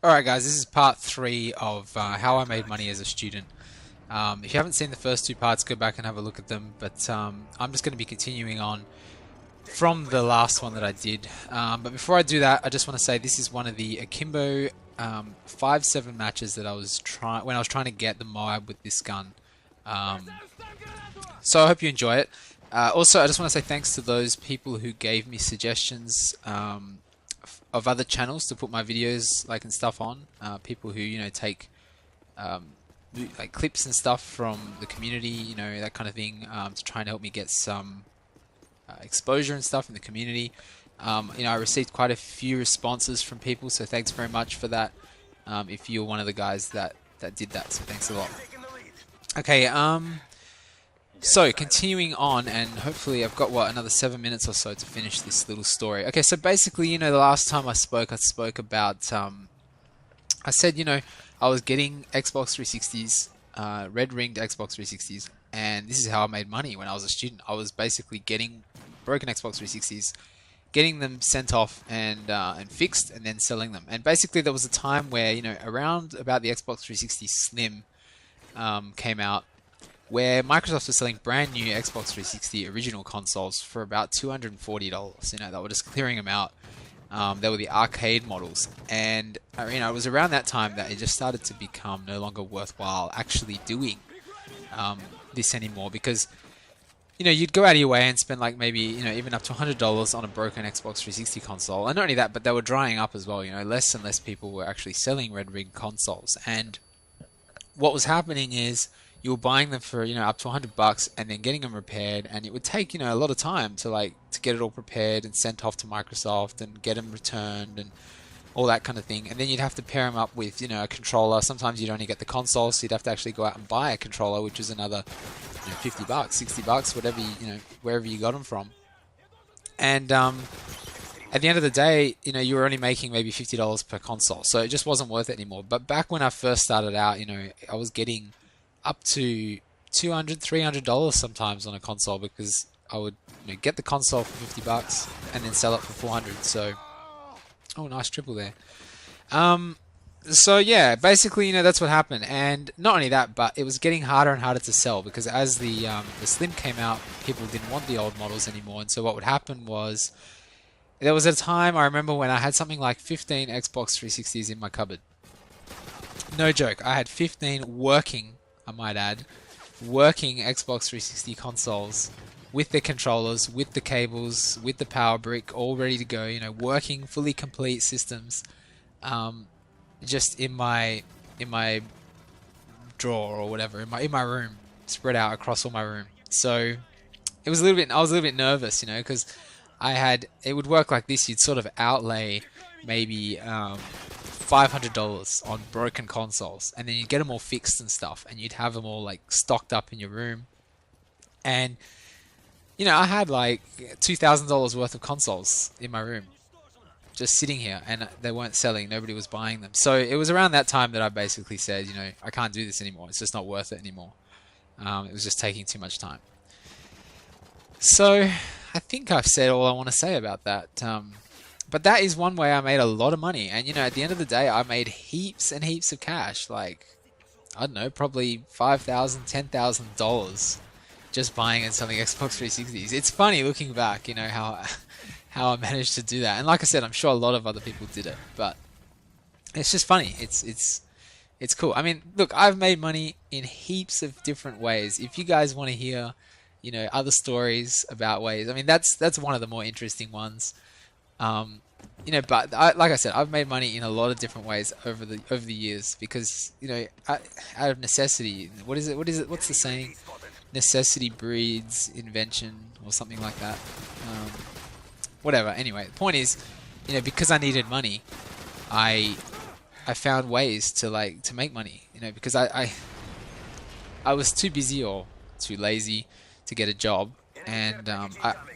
Alright guys, this is part 3 of how I made money as a student. If you haven't seen the first 2 parts, go back and have a look at them, but I'm just going to be continuing on from the last one that I did. But before I do that, I just want to say this is one of the Akimbo 5-7 matches that I was when I was trying to get the Moab with this gun. So I hope you enjoy it. Also, I just want to say thanks to those people who gave me suggestions of other channels to put my videos and stuff on. People who take like clips and stuff from the community, that kind of thing, to try and help me get some exposure and stuff in the community. I received quite a few responses from people, so thanks very much for that. If you're one of the guys that did that, so thanks a lot. Okay, so continuing on, and hopefully I've got another 7 minutes or so to finish this little story. Okay, so basically, the last time I spoke about I said, I was getting Xbox 360's, red ringed Xbox 360's, and this is how I made money when I was a student. I was basically getting broken Xbox 360's, getting them sent off and fixed, and then selling them. And basically, there was a time where around about the Xbox 360 Slim came out, where Microsoft was selling brand new Xbox 360 original consoles for about $240. They were just clearing them out. They were the arcade models, and it was around that time that it just started to become no longer worthwhile actually doing this anymore, because you'd go out of your way and spend maybe even up to $100 on a broken Xbox 360 console, and not only that, but they were drying up as well. Less and less people were actually selling red ring consoles, and what was happening is you were buying them for up to $100 and then getting them repaired, and it would take a lot of time to get it all prepared and sent off to Microsoft and get them returned and all that kind of thing. And then you'd have to pair them up with a controller. Sometimes you'd only get the console, so you'd have to actually go out and buy a controller, which was another $50, $60, whatever wherever you got them from. And at the end of the day, you were only making maybe $50 per console, so it just wasn't worth it anymore. But back when I first started out, I was getting up to $200, $300 sometimes on a console, because I would get the console for $50 and then sell it for $400. So, oh, nice triple there. So yeah, basically, that's what happened. And not only that, but it was getting harder and harder to sell, because as the Slim came out, people didn't want the old models anymore. And so what would happen was, there was a time I remember when I had something like 15 Xbox 360s in my cupboard. No joke, I had 15 working, I might add, working Xbox 360 consoles with the controllers, with the cables, with the power brick, all ready to go, working fully complete systems, just in my drawer or whatever, in my room, spread out across all my room. So I was a little bit nervous, because it would work like this. You'd sort of outlay maybe $500 on broken consoles, and then you'd get them all fixed and stuff, and you'd have them all stocked up in your room. And I had $2,000 worth of consoles in my room just sitting here, and they weren't selling. Nobody was buying them. So it was around that time that I basically said, I can't do this anymore. It's just not worth it anymore. It was just taking too much time. So I think I've said all I want to say about that. But that is one way I made a lot of money. And, at the end of the day, I made heaps and heaps of cash. I don't know, probably $5,000, $10,000 just buying and selling Xbox 360s. It's funny looking back, how I managed to do that. And like I said, I'm sure a lot of other people did it. But it's just funny. It's cool. I mean, look, I've made money in heaps of different ways. If you guys want to hear, other stories about ways, I mean, that's one of the more interesting ones. But like I said, I've made money in a lot of different ways over the years, because out of necessity. What's the saying? Necessity breeds invention, or something like that. Whatever. Anyway, the point is, because I needed money, I found ways to make money. Because I was too busy or too lazy to get a job. And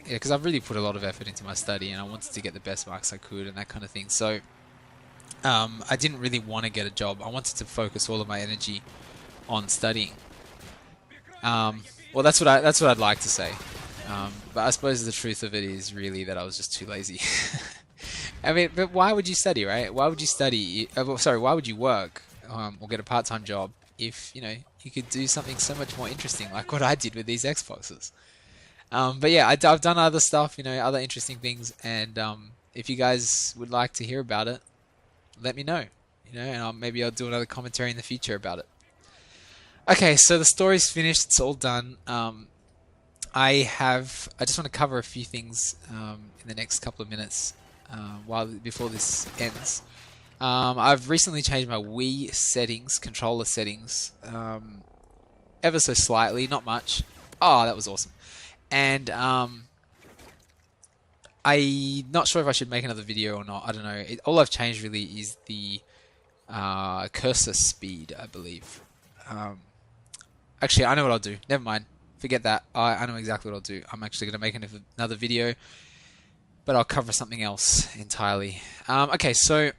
because I've really put a lot of effort into my study, and I wanted to get the best marks I could and that kind of thing. So I didn't really want to get a job. I wanted to focus all of my energy on studying. Well, that's what I'd like to say. But I suppose the truth of it is really that I was just too lazy. I mean, but why would you study, right? Why would you study? Well, sorry, why would you work or get a part-time job if, you could do something so much more interesting, like what I did with these Xboxes? But yeah, I've done other stuff, other interesting things, and if you guys would like to hear about it, let me know, and maybe I'll do another commentary in the future about it. Okay, so the story's finished. It's all done. I just want to cover a few things in the next couple of minutes before this ends. I've recently changed my Wii settings, controller settings, ever so slightly, not much. Oh, that was awesome. And I'm not sure if I should make another video or not. I don't know. All I've changed really is the cursor speed, I believe. Actually, I know what I'll do. Never mind. Forget that. I know exactly what I'll do. I'm actually going to make another video, but I'll cover something else entirely. Okay, so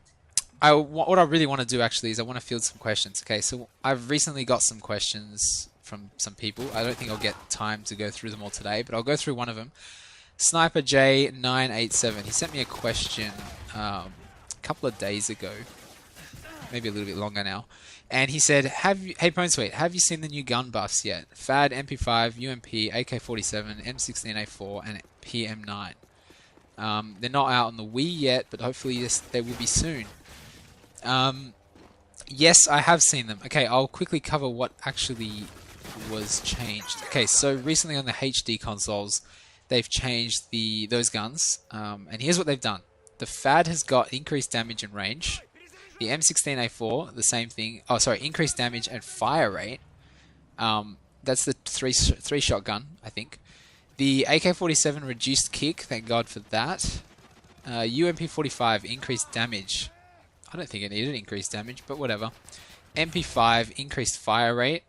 what I really want to do actually is I want to field some questions. Okay, so I've recently got some questions from some people. I don't think I'll get time to go through them all today, but I'll go through one of them. Sniper J987. He sent me a question a couple of days ago, maybe a little bit longer now. And he said, "Hey Pwnsweet, have you seen the new gun buffs yet? FAD, MP5, UMP, AK-47, M16A4, and PM9. They're not out on the Wii yet, but hopefully they will be soon." Yes, I have seen them. Okay, I'll quickly cover what actually was changed. Okay, so recently on the HD consoles, they've changed those guns, and here's what they've done. The FAD has got increased damage and range. The M16A4, the same thing. Oh, sorry, increased damage and fire rate. That's the three-shot gun, I think. The AK-47 reduced kick, thank God for that. UMP-45 increased damage. I don't think it needed increased damage, but whatever. MP5 increased fire rate,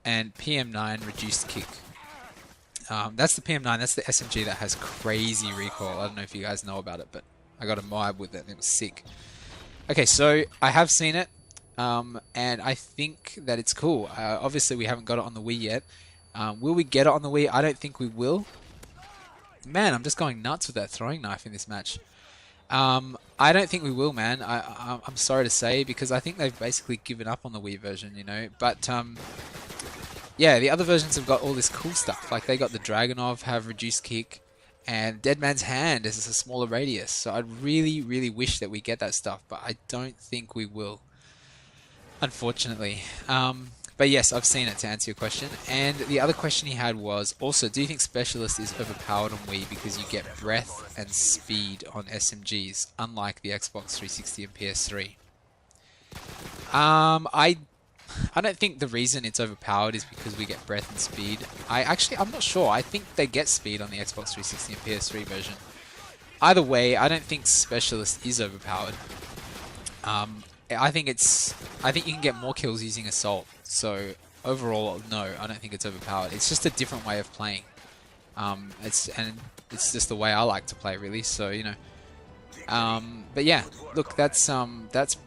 and PM9 reduced kick. That's the PM9. That's the SMG that has crazy recoil. I don't know if you guys know about it, but I got a mob with it, and it was sick. Okay, so I have seen it, and I think that it's cool. Obviously, we haven't got it on the Wii yet. Will we get it on the Wii? I don't think we will. Man, I'm just going nuts with that throwing knife in this match. I don't think we will, man. I'm sorry to say, because I think they've basically given up on the Wii version, But, yeah, the other versions have got all this cool stuff. Like, they got the Dragunov, have reduced kick, and Dead Man's Hand is a smaller radius. So I'd really, really wish that we get that stuff, but I don't think we will, unfortunately. But yes, I've seen it, to answer your question. And the other question he had was, also, do you think Specialist is overpowered on Wii because you get breath and speed on SMGs, unlike the Xbox 360 and PS3? I don't think the reason it's overpowered is because we get breath and speed. I'm not sure. I think they get speed on the Xbox 360 and PS3 version. Either way, I don't think Specialist is overpowered. I think you can get more kills using Assault. So overall, no, I don't think it's overpowered. It's just a different way of playing. It's just the way I like to play, really. So but yeah, look, that's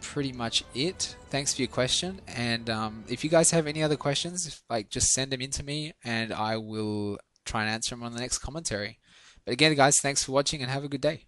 pretty much it. Thanks for your question, and if you guys have any other questions, just send them in to me, and I will try and answer them on the next commentary. But again, guys, thanks for watching, and have a good day.